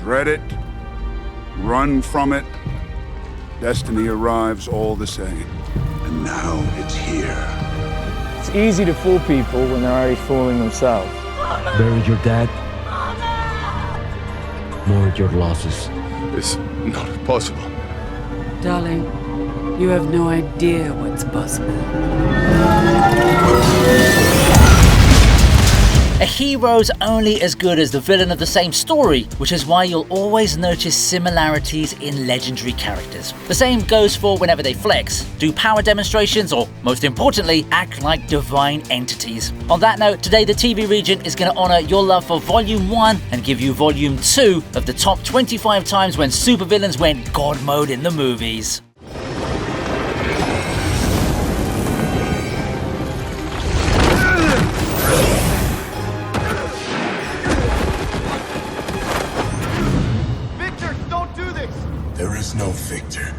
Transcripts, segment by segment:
Dread it, run from it, destiny arrives all the same. And now it's here. It's easy to fool people when they're already fooling themselves. Buried your dad. Mourned your losses. It's not possible. Darling, you have no idea what's possible. A hero's only as good as the villain of the same story, which is why you'll always notice similarities in legendary characters. The same goes for whenever they flex, do power demonstrations, or most importantly, act like divine entities. On that note, today the TV Regent is going to honour your love for Volume 1 and give you Volume 2 of the top 25 times when supervillains went God mode in the movies. There is no victor.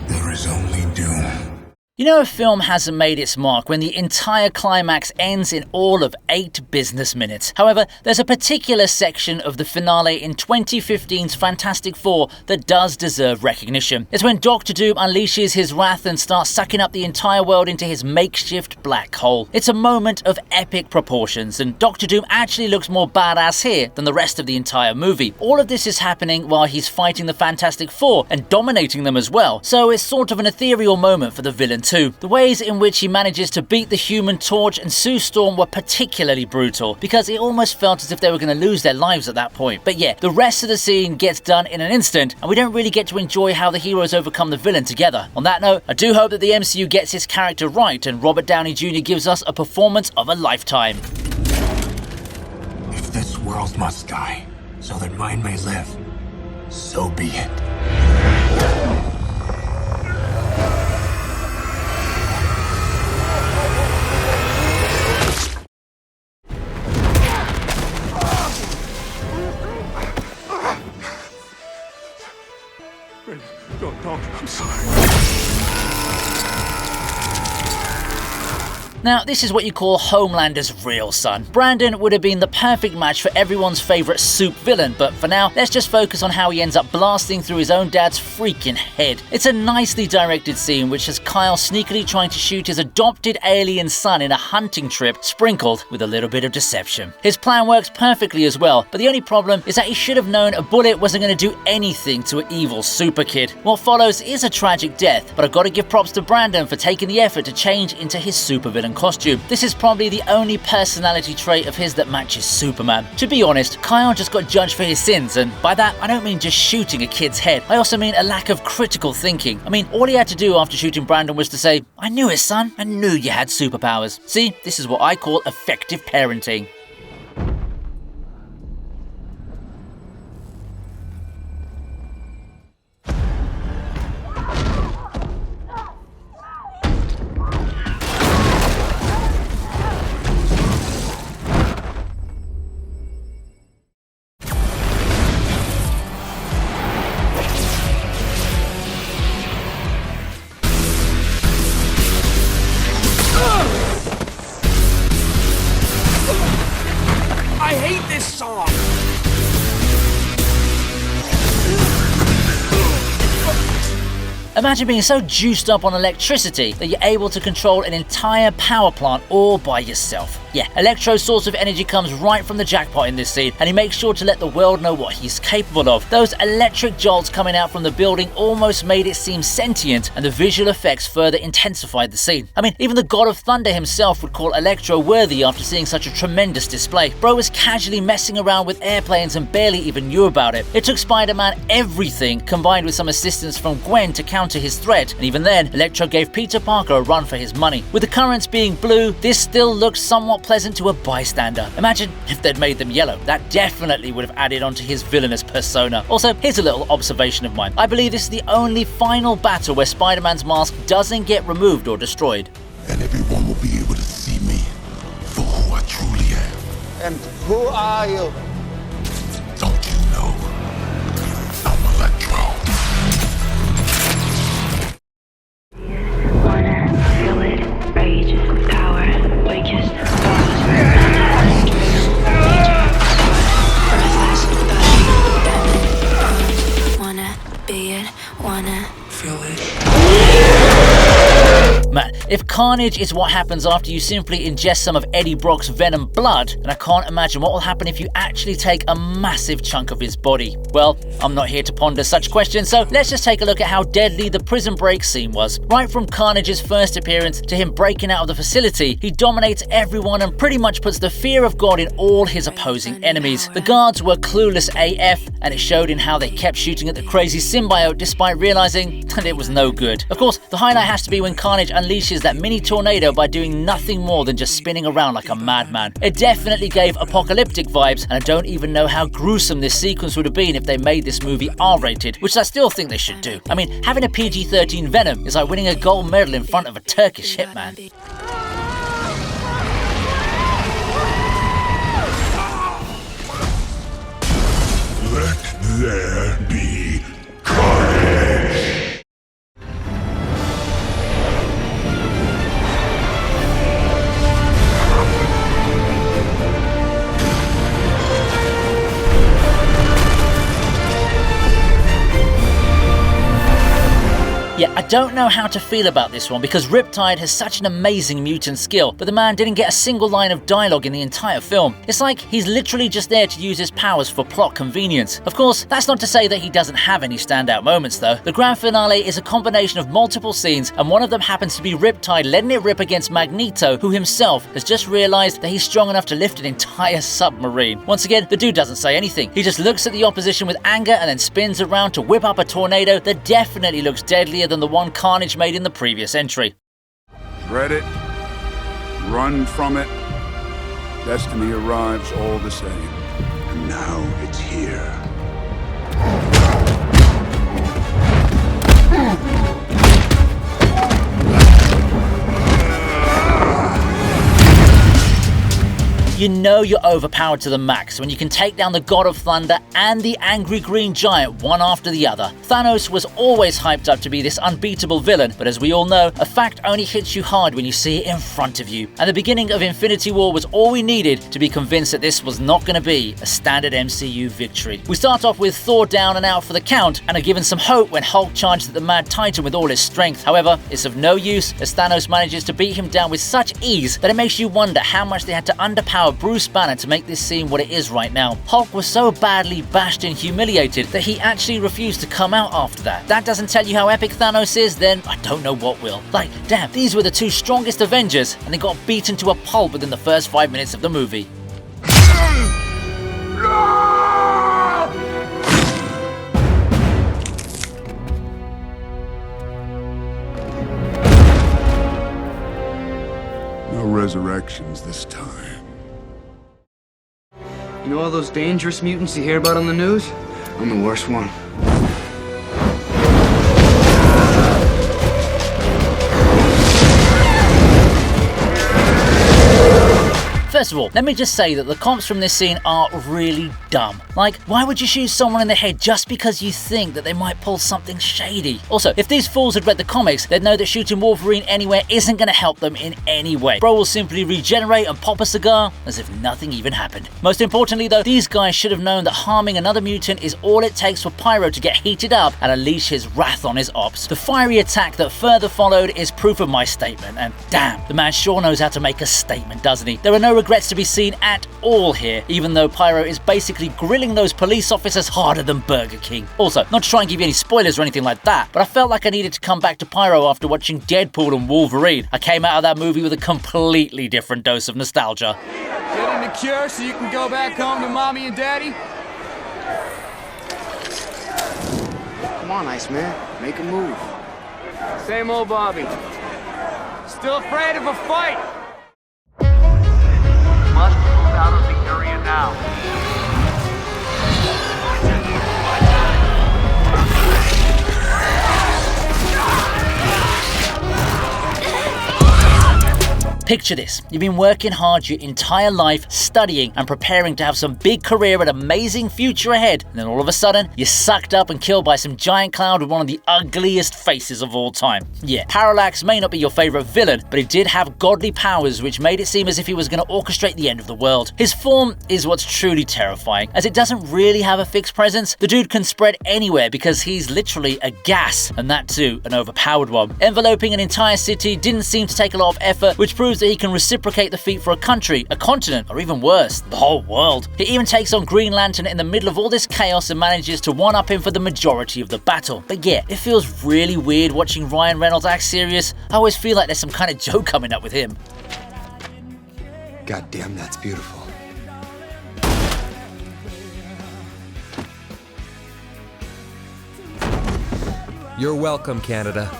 There is only doom. You know, a film hasn't made its mark when the entire climax ends in all of 8 business minutes. However, there's a particular section of the finale in 2015's Fantastic Four that does deserve recognition. It's when Doctor Doom unleashes his wrath and starts sucking up the entire world into his makeshift black hole. It's a moment of epic proportions, and Doctor Doom actually looks more badass here than the rest of the entire movie. All of this is happening while he's fighting the Fantastic Four and dominating them as well, so it's sort of an ethereal moment for the villain too. The ways in which he manages to beat the Human Torch and Sue Storm were particularly brutal, because it almost felt as if they were going to lose their lives at that point. But yeah, the rest of the scene gets done in an instant, and we don't really get to enjoy how the heroes overcome the villain together. On that note, I do hope that the MCU gets his character right, and Robert Downey Jr. gives us a performance of a lifetime. If this world must die, so that mine may live, so be it. Don't, I'm sorry. Now, this is what you call Homelander's real son. Brandon would have been the perfect match for everyone's favourite soup villain, but for now, let's just focus on how he ends up blasting through his own dad's freaking head. It's a nicely directed scene which has Kyle sneakily trying to shoot his adopted alien son in a hunting trip, sprinkled with a little bit of deception. His plan works perfectly as well, but the only problem is that he should have known a bullet wasn't going to do anything to an evil super kid. What follows is a tragic death, but I've got to give props to Brandon for taking the effort to change into his supervillain costume. This is probably the only personality trait of his that matches Superman. To be honest, Kyle just got judged for his sins, and by that I don't mean just shooting a kid's head. I also mean a lack of critical thinking. I mean, all he had to do after shooting Brandon was to say, "I knew it, son. I knew you had superpowers." See, this is what I call effective parenting. I hate this song! Imagine being so juiced up on electricity that you're able to control an entire power plant all by yourself. Yeah, Electro's source of energy comes right from the jackpot in this scene, and he makes sure to let the world know what he's capable of. Those electric jolts coming out from the building almost made it seem sentient, and the visual effects further intensified the scene. I mean, even the God of Thunder himself would call Electro worthy after seeing such a tremendous display. Bro was casually messing around with airplanes and barely even knew about it. It took Spider-Man everything, combined with some assistance from Gwen to counter his threat, and even then, Electro gave Peter Parker a run for his money. With the currents being blue, this still looks somewhat pleasant to a bystander. Imagine if they'd made them yellow. That definitely would have added onto his villainous persona. Also, here's a little observation of mine. I believe this is the only final battle where Spider-Man's mask doesn't get removed or destroyed. And everyone will be able to see me for who I truly am. And who are you? Don't you know? I'm Electro. Feel it, rage, power, weakest, If Carnage is what happens after you simply ingest some of Eddie Brock's Venom blood, then I can't imagine what will happen if you actually take a massive chunk of his body. Well, I'm not here to ponder such questions, so let's just take a look at how deadly the prison break scene was. Right from Carnage's first appearance to him breaking out of the facility, he dominates everyone and pretty much puts the fear of God in all his opposing enemies. The guards were clueless AF, and it showed in how they kept shooting at the crazy symbiote despite realizing that it was no good. Of course, the highlight has to be when Carnage unleashes that mini tornado by doing nothing more than just spinning around like a madman. It definitely gave apocalyptic vibes, and I don't even know how gruesome this sequence would have been if they made this movie R-rated, which I still think they should do. I mean, having a PG-13 Venom is like winning a gold medal in front of a Turkish hitman. Let there be carnage! Yeah, I don't know how to feel about this one because Riptide has such an amazing mutant skill, but the man didn't get a single line of dialogue in the entire film. It's like he's literally just there to use his powers for plot convenience. Of course, that's not to say that he doesn't have any standout moments though. The grand finale is a combination of multiple scenes, and one of them happens to be Riptide letting it rip against Magneto, who himself has just realized that he's strong enough to lift an entire submarine. Once again, the dude doesn't say anything. He just looks at the opposition with anger and then spins around to whip up a tornado that definitely looks deadlier than the one Carnage made in the previous entry. Dread it, run from it, destiny arrives all the same. And now it's here. You know you're overpowered to the max when you can take down the God of Thunder and the Angry Green Giant one after the other. Thanos was always hyped up to be this unbeatable villain, but as we all know, a fact only hits you hard when you see it in front of you. And the beginning of Infinity War was all we needed to be convinced that this was not going to be a standard MCU victory. We start off with Thor down and out for the count, and are given some hope when Hulk charges at the Mad Titan with all his strength. However, it's of no use as Thanos manages to beat him down with such ease that it makes you wonder how much they had to underpower Bruce Banner to make this scene what it is right now. Hulk was so badly bashed and humiliated that he actually refused to come out after that. That doesn't tell you how epic Thanos is, then I don't know what will. Like, damn, these were the two strongest Avengers, and they got beaten to a pulp within the first 5 minutes of the movie. No resurrections this time. You know all those dangerous mutants you hear about on the news? I'm the worst one. First of all, let me just say that the comps from this scene are really dumb. Like, why would you shoot someone in the head just because you think that they might pull something shady? Also, if these fools had read the comics, they'd know that shooting Wolverine anywhere isn't going to help them in any way. Bro will simply regenerate and pop a cigar as if nothing even happened. Most importantly though, these guys should have known that harming another mutant is all it takes for Pyro to get heated up and unleash his wrath on his ops. The fiery attack that further followed is proof of my statement, and damn, the man sure knows how to make a statement, doesn't he? There are no regrets to be seen at all here, even though Pyro is basically grilling those police officers harder than Burger King. Also, not to try and give you any spoilers or anything like that, but I felt like I needed to come back to Pyro after watching Deadpool and Wolverine. I came out of that movie with a completely different dose of nostalgia. Getting the cure so you can go back home to mommy and daddy? Come on, Iceman, make a move. Same old Bobby. Still afraid of a fight? Must move out of the area now. Picture this. You've been working hard your entire life, studying and preparing to have some big career and amazing future ahead, and then all of a sudden, you're sucked up and killed by some giant cloud with one of the ugliest faces of all time. Yeah, Parallax may not be your favorite villain, but he did have godly powers which made it seem as if he was going to orchestrate the end of the world. His form is what's truly terrifying, as it doesn't really have a fixed presence. The dude can spread anywhere because he's literally a gas, and that too, an overpowered one. Enveloping an entire city didn't seem to take a lot of effort, which proves that he can reciprocate the feat for a country, a continent, or even worse, the whole world. He even takes on Green Lantern in the middle of all this chaos and manages to one-up him for the majority of the battle. But yeah, it feels really weird watching Ryan Reynolds act serious. I always feel like there's some kind of joke coming up with him. God damn, that's beautiful. You're welcome, Canada.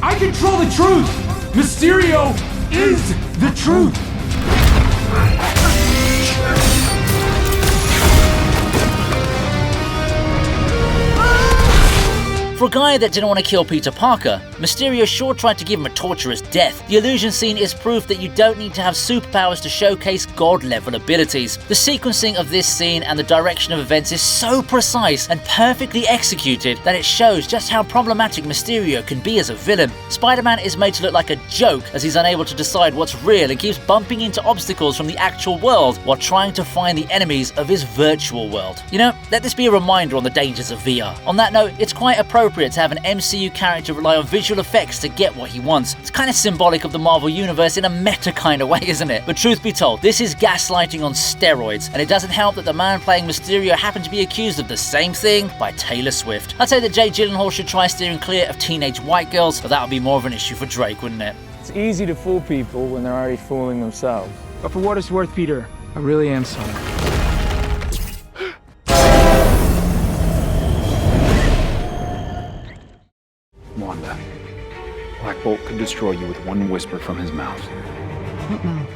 I control the truth! Mysterio is the truth! For a guy that didn't want to kill Peter Parker, Mysterio sure tried to give him a torturous death. The illusion scene is proof that you don't need to have superpowers to showcase god-level abilities. The sequencing of this scene and the direction of events is so precise and perfectly executed that it shows just how problematic Mysterio can be as a villain. Spider-Man is made to look like a joke as he's unable to decide what's real and keeps bumping into obstacles from the actual world while trying to find the enemies of his virtual world. You know, let this be a reminder on the dangers of VR. On that note, it's quite appropriate to have an MCU character rely on visual effects to get what he wants. It's kind of symbolic of the Marvel Universe in a meta kind of way, isn't it? But truth be told, this is gaslighting on steroids, and it doesn't help that the man playing Mysterio happened to be accused of the same thing by Taylor Swift. I'd say that Jake Gyllenhaal should try steering clear of teenage white girls, but that would be more of an issue for Drake, wouldn't it? It's easy to fool people when they're already fooling themselves. But for what it's worth, Peter, I really am sorry. Wanda, Black Bolt could destroy you with one whisper from his mouth. What mouth?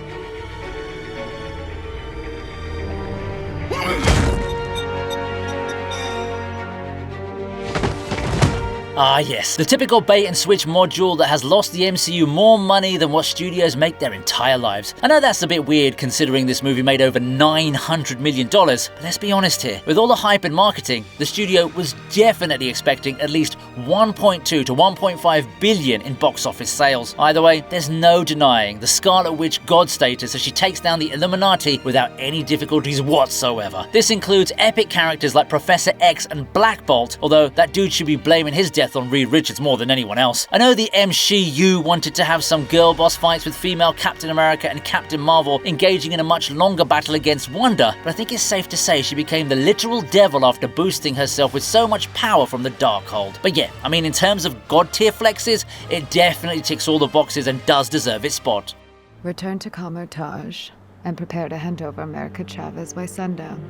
Ah yes, the typical bait and switch module that has lost the MCU more money than what studios make their entire lives. I know that's a bit weird considering this movie made over $900 million, but let's be honest here. With all the hype and marketing, the studio was definitely expecting at least 1.2 to 1.5 billion in box office sales. Either way, there's no denying the Scarlet Witch god status as she takes down the Illuminati without any difficulties whatsoever. This includes epic characters like Professor X and Black Bolt, although that dude should be blaming his death on Reed Richards more than anyone else. I know the MCU wanted to have some girl boss fights with female Captain America and Captain Marvel engaging in a much longer battle against Wanda, but I think it's safe to say she became the literal devil after boosting herself with so much power from the Darkhold. But yeah, I mean in terms of god tier flexes, it definitely ticks all the boxes and does deserve its spot. Return to Kamar-Taj and prepare to hand over America Chavez by sundown.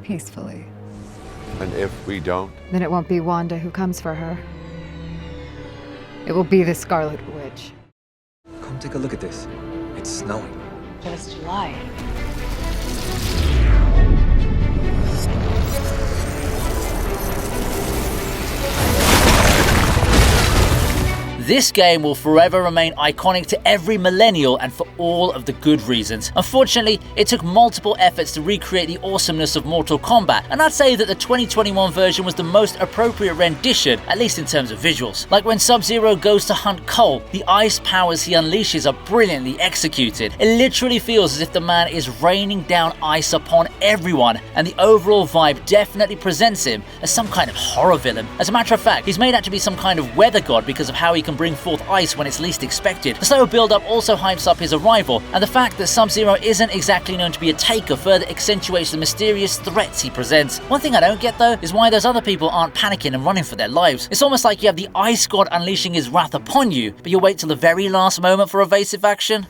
Peacefully. And if we don't? Then it won't be Wanda who comes for her. It will be the Scarlet Witch. Come take a look at this. It's snowing. But it's July. This game will forever remain iconic to every millennial and for all of the good reasons. Unfortunately, it took multiple efforts to recreate the awesomeness of Mortal Kombat, and I'd say that the 2021 version was the most appropriate rendition, at least in terms of visuals. Like when Sub-Zero goes to hunt Cole, the ice powers he unleashes are brilliantly executed. It literally feels as if the man is raining down ice upon everyone, and the overall vibe definitely presents him as some kind of horror villain. As a matter of fact, he's made out to be some kind of weather god because of how he can bring forth ice when it's least expected. The slow build-up also hypes up his arrival, and the fact that Sub-Zero isn't exactly known to be a taker further accentuates the mysterious threats he presents. One thing I don't get though is why those other people aren't panicking and running for their lives. It's almost like you have the ice god unleashing his wrath upon you, but you wait till the very last moment for evasive action?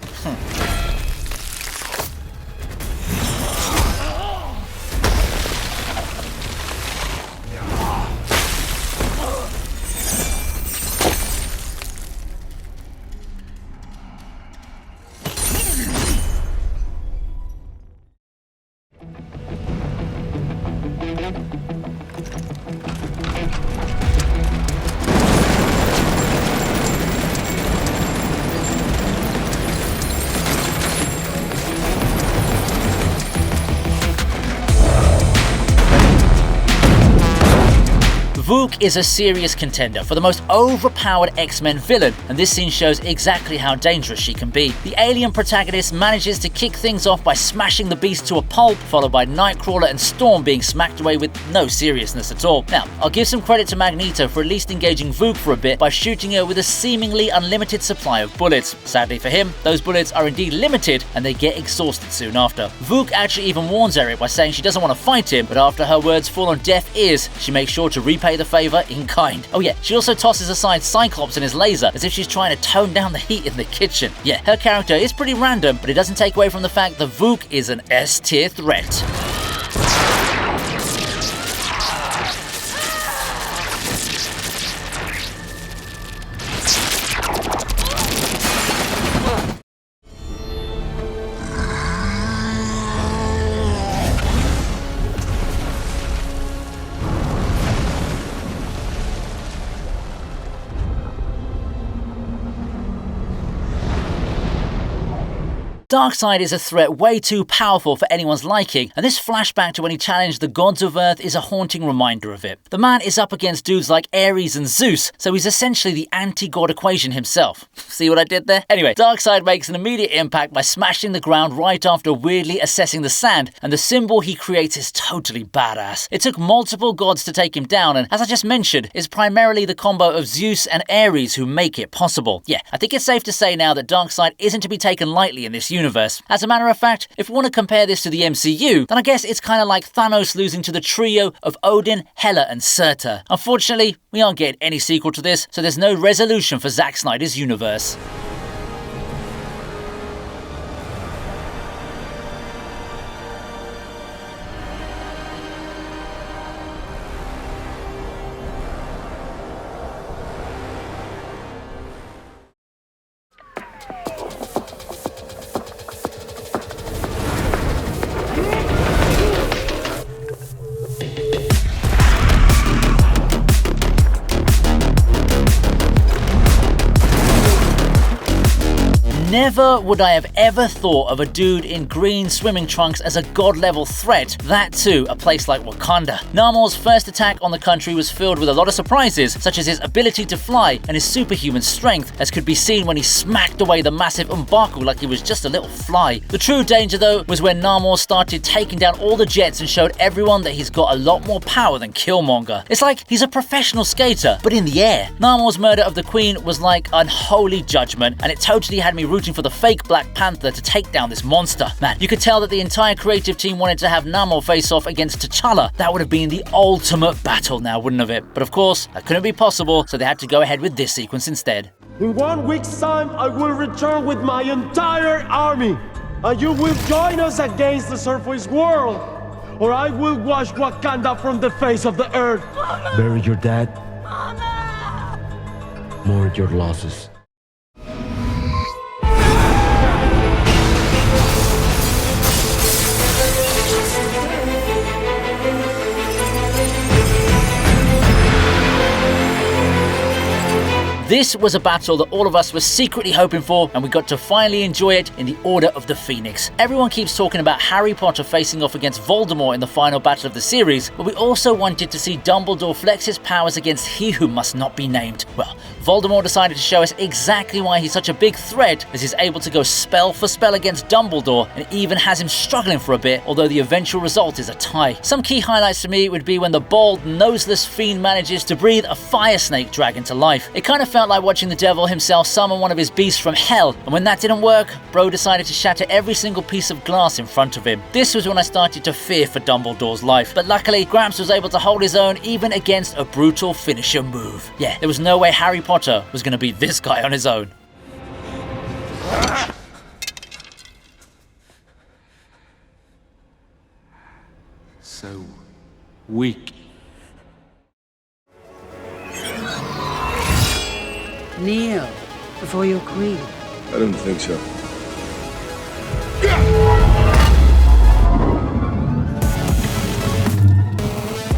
Vuk is a serious contender for the most overpowered X-Men villain, and this scene shows exactly how dangerous she can be. The alien protagonist manages to kick things off by smashing the beast to a pulp, followed by Nightcrawler and Storm being smacked away with no seriousness at all. Now, I'll give some credit to Magneto for at least engaging Vuk for a bit by shooting her with a seemingly unlimited supply of bullets. Sadly for him, those bullets are indeed limited and they get exhausted soon after. Vuk actually even warns Eric by saying she doesn't want to fight him, but after her words fall on deaf ears, she makes sure to repay the favor in kind. Oh yeah, she also tosses aside Cyclops and his laser as if she's trying to tone down the heat in the kitchen. Yeah, her character is pretty random, but it doesn't take away from the fact that Vuk is an S-tier threat. Darkseid is a threat way too powerful for anyone's liking, and this flashback to when he challenged the gods of Earth is a haunting reminder of it. The man is up against dudes like Ares and Zeus, so he's essentially the anti-god equation himself. See what I did there? Anyway, Darkseid makes an immediate impact by smashing the ground right after weirdly assessing the sand, and the symbol he creates is totally badass. It took multiple gods to take him down, and as I just mentioned, it's primarily the combo of Zeus and Ares who make it possible. Yeah, I think it's safe to say now that Darkseid isn't to be taken lightly in this universe. As a matter of fact, if we want to compare this to the MCU, then I guess it's kind of like Thanos losing to the trio of Odin, Hela and Surtur. Unfortunately, we aren't getting any sequel to this, so there's no resolution for Zack Snyder's universe. Never would I have ever thought of a dude in green swimming trunks as a god-level threat, that too a place like Wakanda. Namor's first attack on the country was filled with a lot of surprises, such as his ability to fly and his superhuman strength, as could be seen when he smacked away the massive M'Baku like he was just a little fly. The true danger though was when Namor started taking down all the jets and showed everyone that he's got a lot more power than Killmonger. It's like he's a professional skater, but in the air. Namor's murder of the Queen was like unholy judgment, and it totally had me rooting for the fake Black Panther to take down this monster. Man, you could tell that the entire creative team wanted to have Namor face off against T'Challa. That would have been the ultimate battle now, wouldn't it? But of course, that couldn't be possible, so they had to go ahead with this sequence instead. In 1 week's time, I will return with my entire army, and you will join us against the surface world, or I will wash Wakanda from the face of the earth. Bury your dad. Mourn your losses. This was a battle that all of us were secretly hoping for, and we got to finally enjoy it in the Order of the Phoenix. Everyone keeps talking about Harry Potter facing off against Voldemort in the final battle of the series, but we also wanted to see Dumbledore flex his powers against he who must not be named. Well, Voldemort decided to show us exactly why he's such a big threat, as he's able to go spell for spell against Dumbledore, and even has him struggling for a bit, although the eventual result is a tie. Some key highlights for me would be when the bald, noseless fiend manages to breathe a fire snake dragon to life. It kind of felt like watching the devil himself summon one of his beasts from hell, and when that didn't work, bro decided to shatter every single piece of glass in front of him. This was when I started to fear for Dumbledore's life, but luckily Gramps was able to hold his own even against a brutal finisher move. Yeah, there was no way Harry Potter was going to beat this guy on his own. So weak. Kneel before your queen. I don't think so.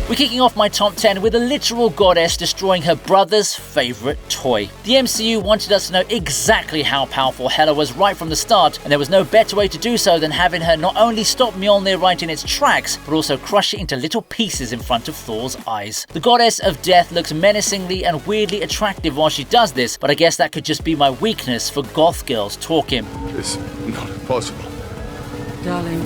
We're kicking off my top 10 with a literal goddess destroying her brother's favorite toy. The MCU wanted us to know exactly how powerful Hela was right from the start, and there was no better way to do so than having her not only stop Mjolnir right in its tracks, but also crush it into little pieces in front of Thor's eyes. The goddess of death looks menacingly and weirdly attractive while she does this, but I guess that could just be my weakness for goth girls talking. It's not possible. Darling,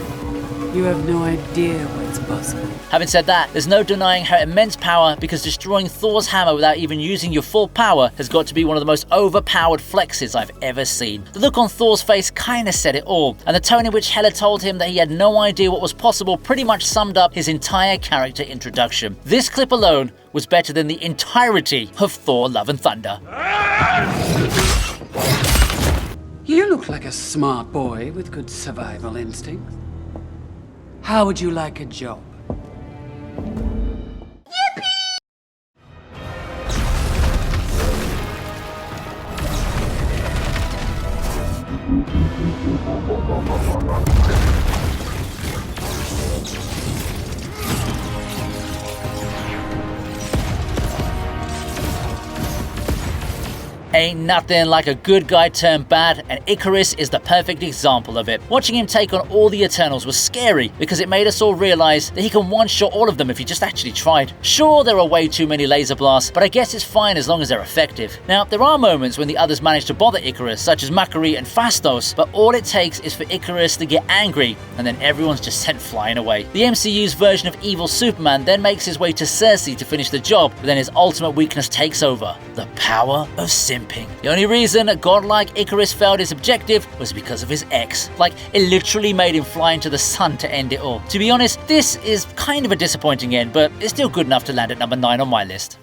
you have no idea what's possible. Having said that, there's no denying her immense power, because destroying Thor's hammer without even using your full power has got to be one of the most overpowered flexes I've ever seen. The look on Thor's face kinda said it all, and the tone in which Hela told him that he had no idea what was possible pretty much summed up his entire character introduction. This clip alone was better than the entirety of Thor Love and Thunder. You look like a smart boy with good survival instincts. How would you like a job? Ain't nothing like a good guy turned bad, and Ikaris is the perfect example of it. Watching him take on all the Eternals was scary, because it made us all realize that he can one-shot all of them if he just actually tried. Sure, there are way too many laser blasts, but I guess it's fine as long as they're effective. Now, there are moments when the others manage to bother Ikaris, such as Makari and Phastos, but all it takes is for Ikaris to get angry, and then everyone's just sent flying away. The MCU's version of evil Superman then makes his way to Cersei to finish the job, but then his ultimate weakness takes over: the power of simping. The only reason a godlike Ikaris failed his objective was because of his ex. Like, it literally made him fly into the sun to end it all. To be honest, this is kind of a disappointing end, but it's still good enough to land at number 9 on my list.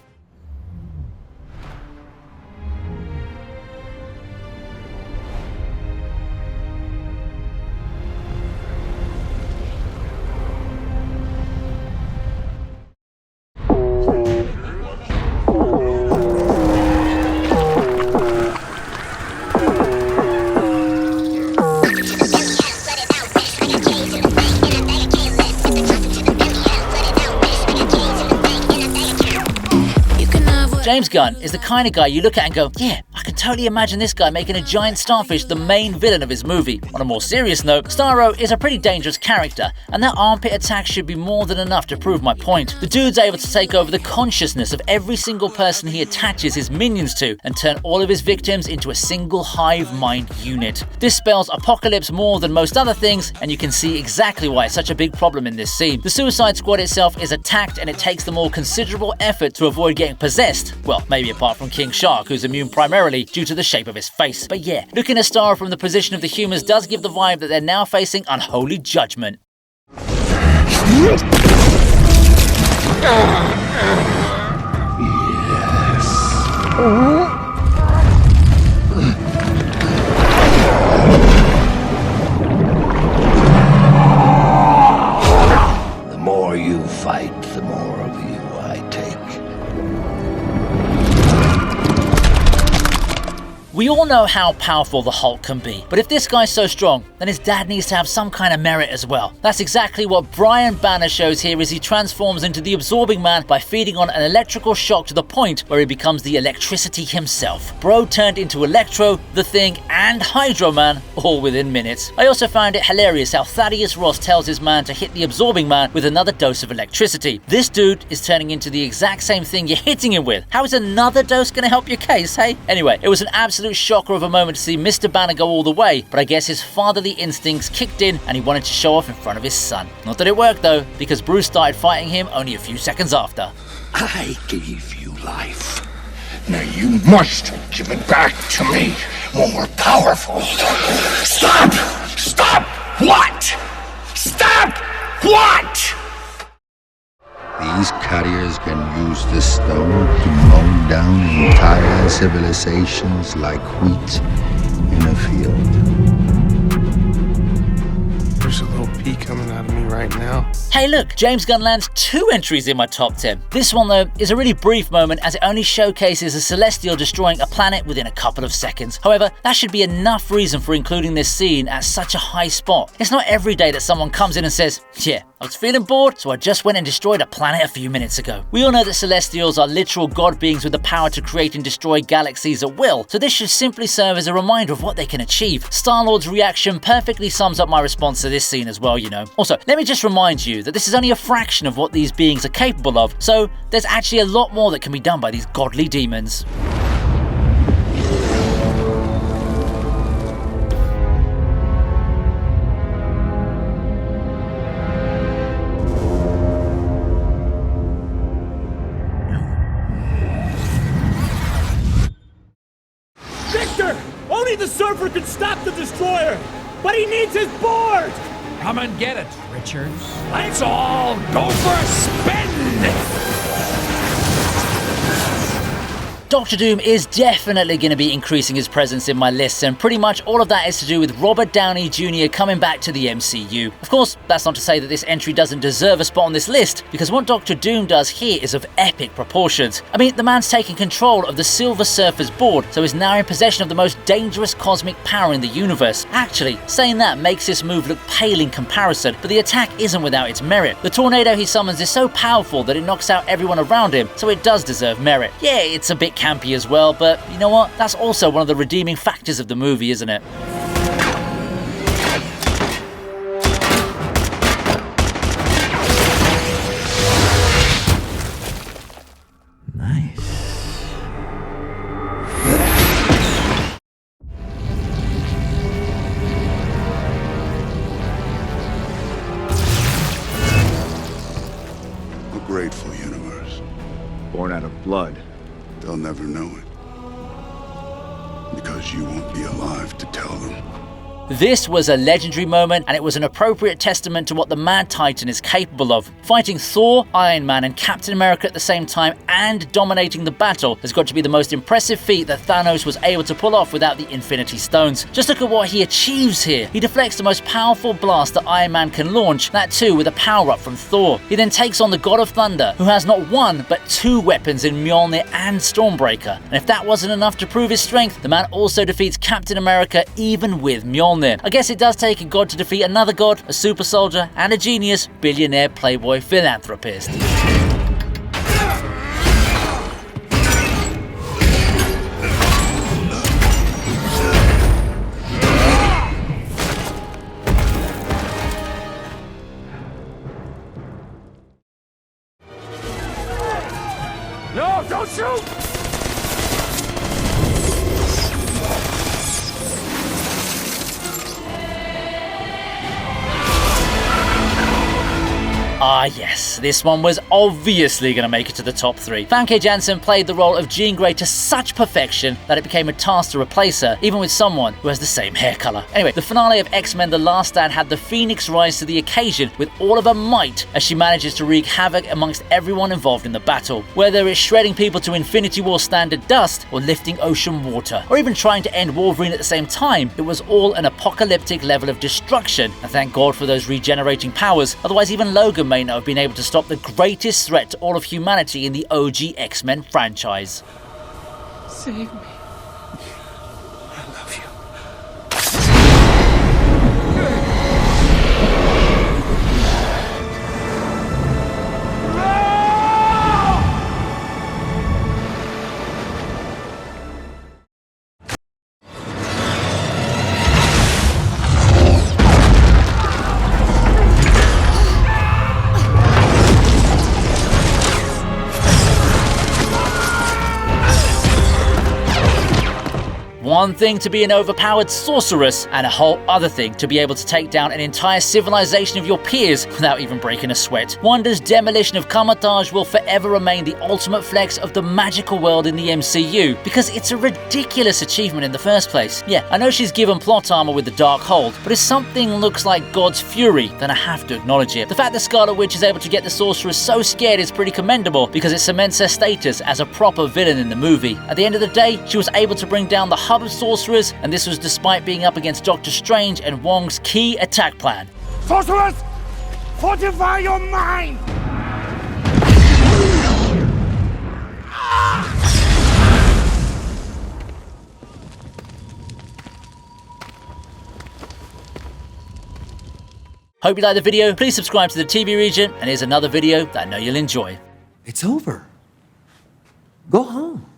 James Gunn is the kind of guy you look at and go, yeah, I can totally imagine this guy making a giant starfish the main villain of his movie. On a more serious note, Starro is a pretty dangerous character, and that armpit attack should be more than enough to prove my point. The dude's able to take over the consciousness of every single person he attaches his minions to, and turn all of his victims into a single hive mind unit. This spells apocalypse more than most other things, and you can see exactly why it's such a big problem in this scene. The Suicide Squad itself is attacked, and it takes them all considerable effort to avoid getting possessed. Well, maybe apart from King Shark, who's immune primarily due to the shape of his face. But yeah, looking at Starro from the position of the humans does give the vibe that they're now facing unholy judgment. The more you fight, the more of you I take. We all know how powerful the Hulk can be, but if this guy's so strong, then his dad needs to have some kind of merit as well. That's exactly what Brian Banner shows here as he transforms into the Absorbing Man by feeding on an electrical shock to the point where he becomes the electricity himself. Bro turned into Electro, The Thing, and Hydro Man all within minutes. I also found it hilarious how Thaddeus Ross tells his man to hit the Absorbing Man with another dose of electricity. This dude is turning into the exact same thing you're hitting him with. How is another dose going to help your case, hey? Anyway, it was an absolute shocker of a moment to see Mr. Banner go all the way, but I guess his fatherly instincts kicked in and he wanted to show off in front of his son. Not that it worked though, because Bruce started fighting him only a few seconds after. I gave you life. Now you must give it back to me. More powerful. Stop! Stop! What? Stop! What? These carriers can use the stone to mow down entire civilizations like wheat in a field. There's a little pea coming out of me right now. Hey look, James Gunn lands 2 entries in my top 10. This one though is a really brief moment as it only showcases a Celestial destroying a planet within a couple of seconds. However, that should be enough reason for including this scene at such a high spot. It's not every day that someone comes in and says, yeah, I was feeling bored, so I just went and destroyed a planet a few minutes ago. We all know that Celestials are literal god beings with the power to create and destroy galaxies at will, so this should simply serve as a reminder of what they can achieve. Star-Lord's reaction perfectly sums up my response to this scene as well, you know. Also, let me just remind you that this is only a fraction of what these beings are capable of, so there's actually a lot more that can be done by these godly demons. Only the Surfer can stop the Destroyer, but he needs his board! Come and get it, Richard. Let's all go for a spin! Doctor Doom is definitely going to be increasing his presence in my lists, and pretty much all of that is to do with Robert Downey Jr. coming back to the MCU. Of course, that's not to say that this entry doesn't deserve a spot on this list, because what Doctor Doom does here is of epic proportions. I mean, the man's taking control of the Silver Surfer's board, so is now in possession of the most dangerous cosmic power in the universe. Actually, saying that makes this move look pale in comparison, but the attack isn't without its merit. The tornado he summons is so powerful that it knocks out everyone around him, so it does deserve merit. Yeah, it's a bit campy as well, but you know what? That's also one of the redeeming factors of the movie, isn't it? A grateful universe. Born out of blood. They'll never know it. Because you won't be alive to tell them. This was a legendary moment, and it was an appropriate testament to what the Mad Titan is capable of. Fighting Thor, Iron Man and Captain America at the same time and dominating the battle has got to be the most impressive feat that Thanos was able to pull off without the Infinity Stones. Just look at what he achieves here. He deflects the most powerful blast that Iron Man can launch, that too with a power-up from Thor. He then takes on the God of Thunder, who has not one but 2 weapons in Mjolnir and Stormbreaker. And if that wasn't enough to prove his strength, the man also defeats Captain America even with Mjolnir. I guess it does take a god to defeat another god, a super soldier, and a genius, billionaire, playboy, philanthropist. No, don't shoot! Ah yes, this one was obviously going to make it to the top 3. Famke Janssen played the role of Jean Grey to such perfection that it became a task to replace her, even with someone who has the same hair colour. Anyway, the finale of X-Men The Last Stand had the Phoenix rise to the occasion with all of her might as she manages to wreak havoc amongst everyone involved in the battle. Whether it's shredding people to Infinity War standard dust, or lifting ocean water, or even trying to end Wolverine at the same time, it was all an apocalyptic level of destruction, and thank God for those regenerating powers, otherwise even Logan may not have been able to stop the greatest threat to all of humanity in the OG X-Men franchise. Save me. One thing to be an overpowered sorceress, and a whole other thing to be able to take down an entire civilization of your peers without even breaking a sweat. Wanda's demolition of Kamar-Taj will forever remain the ultimate flex of the magical world in the MCU, because it's a ridiculous achievement in the first place. Yeah, I know she's given plot armor with the Dark Hold, but if something looks like God's fury, then I have to acknowledge it. The fact that Scarlet Witch is able to get the sorceress so scared is pretty commendable, because it cements her status as a proper villain in the movie. At the end of the day, she was able to bring down the hub of sorcerers, and this was despite being up against Doctor Strange and Wong's key attack plan. Sorceress! Fortify your mind! Hope you liked the video. Please subscribe to the TV Regent, and here's another video that I know you'll enjoy. It's over. Go home.